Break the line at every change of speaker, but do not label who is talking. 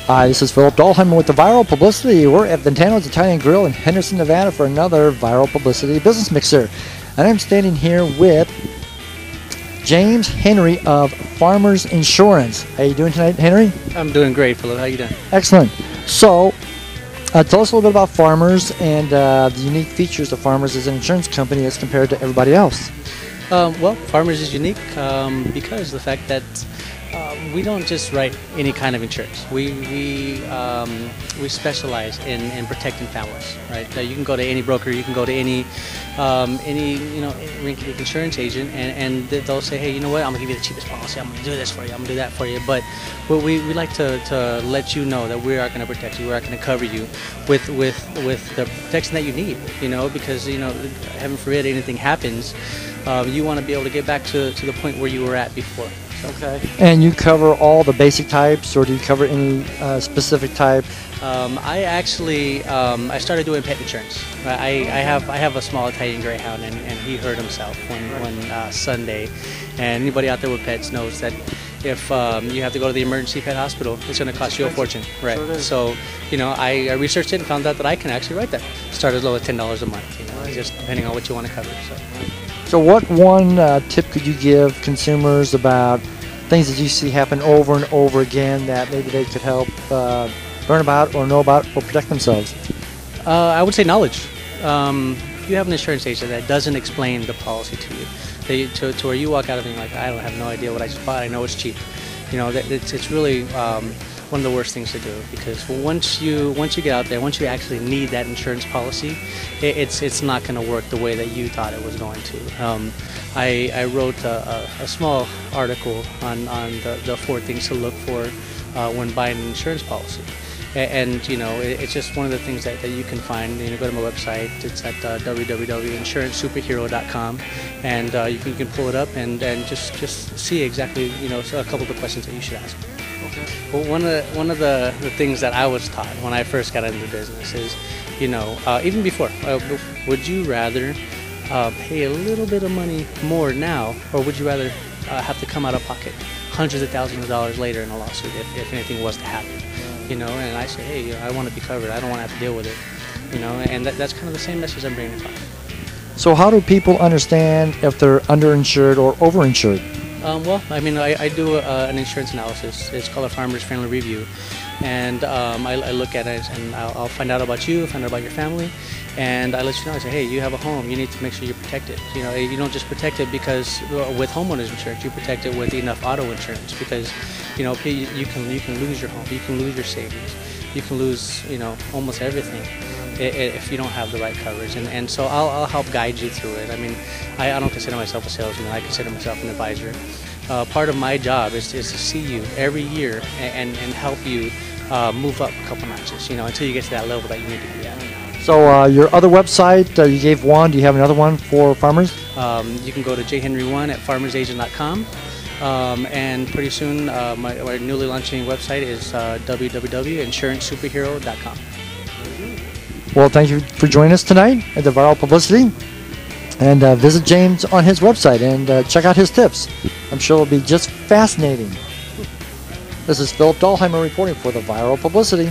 Hi, this is Philip Dahlheimer with the Viral Publicity. We're at Ventano's Italian Grill in Henderson, Nevada for another Viral Publicity Business Mixer. And I'm standing here with James Henry of Farmers Insurance. How you doing tonight, Henry?
I'm doing great, Philip. How you doing?
Excellent. So, tell us a little bit about Farmers and the unique features of Farmers as an insurance company as compared to everybody else.
Well, Farmers is unique because the fact that we don't just write any kind of insurance. We specialize in protecting families, right? You can go to any broker, you can go to any insurance agent, and they'll say, hey, you know what? I'm gonna give you the cheapest policy. I'm gonna do this for you. I'm gonna do that for you. But we like to let you know that we are gonna protect you. We are gonna cover you with the protection that you need. Because heaven forbid anything happens, you want to be able to get back to the point where you were at before.
Okay. And you cover all the basic types, or do you cover any specific type?
I actually I started doing pet insurance. I have a small Italian Greyhound, and he hurt himself one Sunday. And anybody out there with pets knows that if you have to go to the emergency pet hospital, it's going to cost you a fortune, right?
Sure
so I researched it and found out that I can actually write that. Start as low as $10 a month, just depending on what you want to cover.
So what one tip could you give consumers about things that you see happen over and over again that maybe they could help learn about or know about or protect themselves?
I would say knowledge. You have an insurance agent that doesn't explain the policy to you, to where you walk out of it and you're like, I don't have no idea what I just bought. I know it's cheap. It's really one of the worst things to do, because once you get out there, once you actually need that insurance policy, it's not going to work the way that you thought it was going to. I wrote a small article on the 4 things to look for when buying an insurance policy. And it's just one of the things that you can find. Go to my website. It's at www.insurancesuperhero.com, and you can pull it up and just see exactly a couple of the questions that you should ask. Okay. Well, one of the things that I was taught when I first got into the business is, even before, would you rather pay a little bit of money more now, or would you rather have to come out of pocket hundreds of thousands of dollars later in a lawsuit if anything was to happen? And I say, hey, I want to be covered. I don't want to have to deal with it. And that's kind of the same message I'm bringing across.
So how do people understand if they're underinsured or overinsured?
Well, I do an insurance analysis. It's called a Farmers Friendly Review. And I look at it, and I'll find out about you, find out about your family, and I let you know. I say, hey, you have a home. You need to make sure you protect it. You don't just protect it because with homeowners insurance, you protect it with enough auto insurance, because you can lose your home, you can lose your savings, you can lose almost everything if you don't have the right coverage. And so I'll help guide you through it. I don't consider myself a salesman. I consider myself an advisor. Part of my job is to see you every year and help you move up a couple notches, until you get to that level that you need to be at.
So your other website, you gave one. Do you have another one for farmers?
You can go to jhenry1 at farmersagent.com. And pretty soon my newly launching website is www.insurancesuperhero.com.
Well, thank you for joining us tonight at the Viral Publicity. And visit James on his website and check out his tips. I'm sure it'll be just fascinating. This is Philip Dahlheimer reporting for the Viral Publicity.